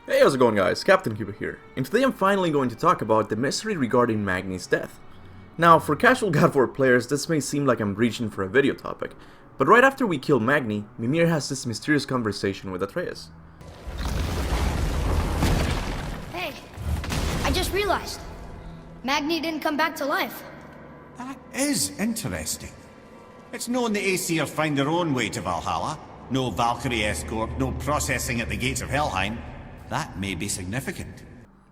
Hey, how's it going guys? Captain Kuba here, and today I'm finally going to talk about the mystery regarding Magni's death. Now, for casual God of War players, this may seem like I'm reaching for a video topic, but right after we kill Magni, Mimir has this mysterious conversation with Atreus. Hey, I just realized, Magni didn't come back to life. That is interesting. It's known the Aesir find their own way to Valhalla. No Valkyrie escort, no processing at the gates of Helheim. That may be significant.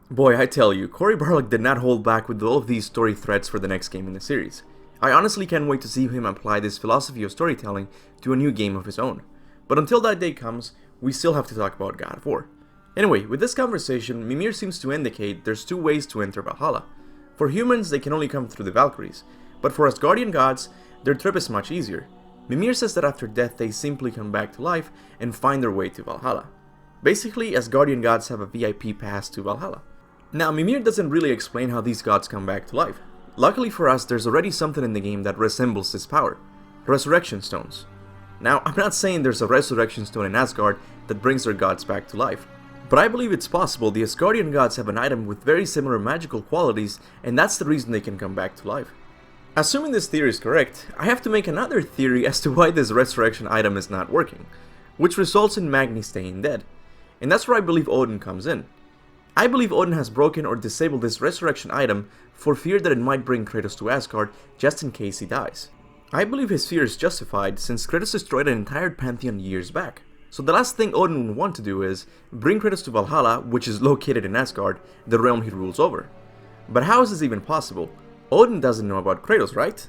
Boy, I tell you, Cory Barlog did not hold back with all of these story threads for the next game in the series. I honestly can't wait to see him apply this philosophy of storytelling to a new game of his own. But until that day comes, we still have to talk about God of War. Anyway, with this conversation, Mimir seems to indicate there's two ways to enter Valhalla. For humans, they can only come through the Valkyries, but for Asgardian gods, their trip is much easier. Mimir says that after death they simply come back to life and find their way to Valhalla. Basically, Asgardian gods have a VIP pass to Valhalla. Now, Mimir doesn't really explain how these gods come back to life. Luckily for us, there's already something in the game that resembles this power. Resurrection Stones. Now, I'm not saying there's a Resurrection Stone in Asgard that brings their gods back to life, but I believe it's possible the Asgardian gods have an item with very similar magical qualities, and that's the reason they can come back to life. Assuming this theory is correct, I have to make another theory as to why this resurrection item is not working, which results in Magni staying dead. And that's where I believe Odin comes in. I believe Odin has broken or disabled this resurrection item for fear that it might bring Kratos to Asgard just in case he dies. I believe his fear is justified since Kratos destroyed an entire pantheon years back. So the last thing Odin would want to do is bring Kratos to Valhalla, which is located in Asgard, the realm he rules over. But how is this even possible? Odin doesn't know about Kratos, right?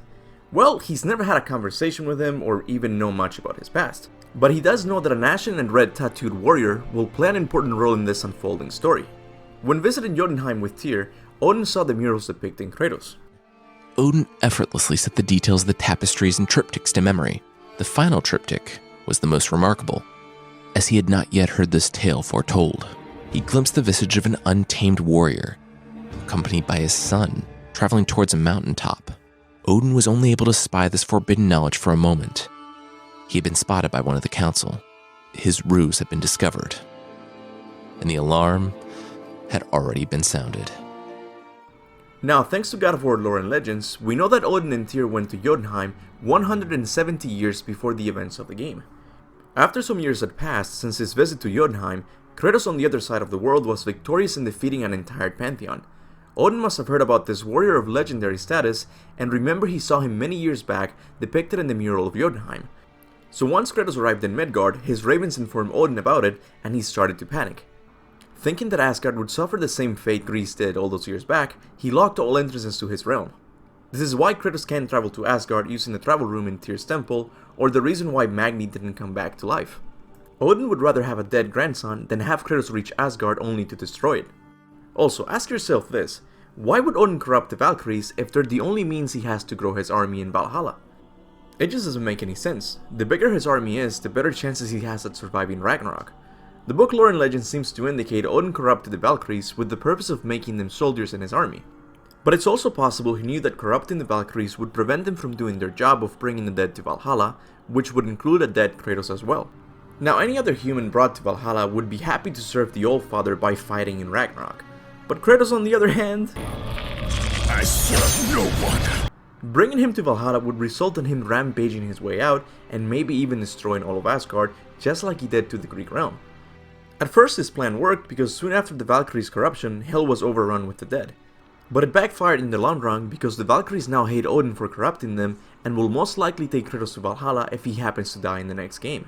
Well, he's never had a conversation with him or even know much about his past. But he does know that an ashen and red tattooed warrior will play an important role in this unfolding story. When visiting Jotunheim with Tyr, Odin saw the murals depicting Kratos. Odin effortlessly set the details of the tapestries and triptychs to memory. The final triptych was the most remarkable, as he had not yet heard this tale foretold. He glimpsed the visage of an untamed warrior, accompanied by his son, traveling towards a mountaintop. Odin was only able to spy this forbidden knowledge for a moment. He had been spotted by one of the council. His ruse had been discovered, and the alarm had already been sounded. Now, thanks to God of War lore and legends, we know that Odin and Tyr went to Jotunheim 170 years before the events of the game. After some years had passed since his visit to Jotunheim, Kratos on the other side of the world was victorious in defeating an entire pantheon. Odin must have heard about this warrior of legendary status and remember he saw him many years back depicted in the mural of Jotunheim. So once Kratos arrived in Midgard, his ravens informed Odin about it and he started to panic. Thinking that Asgard would suffer the same fate Greece did all those years back, he locked all entrances to his realm. This is why Kratos can't travel to Asgard using the travel room in Tyr's temple, or the reason why Magni didn't come back to life. Odin would rather have a dead grandson than have Kratos reach Asgard only to destroy it. Also, ask yourself this, why would Odin corrupt the Valkyries if they're the only means he has to grow his army in Valhalla? It just doesn't make any sense. The bigger his army is, the better chances he has at surviving Ragnarok. The book lore and legend seems to indicate Odin corrupted the Valkyries with the purpose of making them soldiers in his army. But it's also possible he knew that corrupting the Valkyries would prevent them from doing their job of bringing the dead to Valhalla, which would include a dead Kratos as well. Now, any other human brought to Valhalla would be happy to serve the All-Father by fighting in Ragnarok. But Kratos, on the other hand, I serve no one. Bringing him to Valhalla would result in him rampaging his way out and maybe even destroying all of Asgard, just like he did to the Greek realm. At first his plan worked because soon after the Valkyries' corruption, Hell was overrun with the dead. But it backfired in the long run because the Valkyries now hate Odin for corrupting them and will most likely take Kratos to Valhalla if he happens to die in the next game.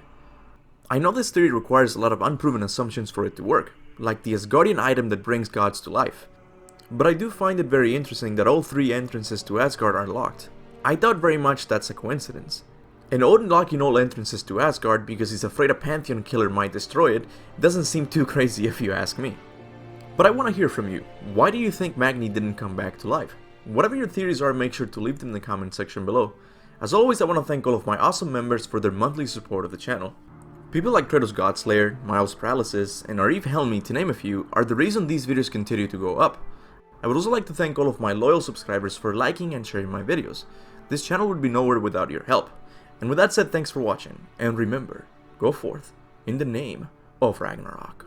I know this theory requires a lot of unproven assumptions for it to work, like the Asgardian item that brings gods to life. But I do find it very interesting that all three entrances to Asgard are locked. I doubt very much that's a coincidence. And Odin locking all entrances to Asgard because he's afraid a pantheon killer might destroy it doesn't seem too crazy if you ask me. But I want to hear from you. Why do you think Magni didn't come back to life? Whatever your theories are, make sure to leave them in the comment section below. As always, I want to thank all of my awesome members for their monthly support of the channel. People like Kratos Godslayer, Miles Paralysis, and Arif Helmi, to name a few, are the reason these videos continue to go up. I would also like to thank all of my loyal subscribers for liking and sharing my videos. This channel would be nowhere without your help. And with that said, thanks for watching, and remember, go forth in the name of Ragnarok.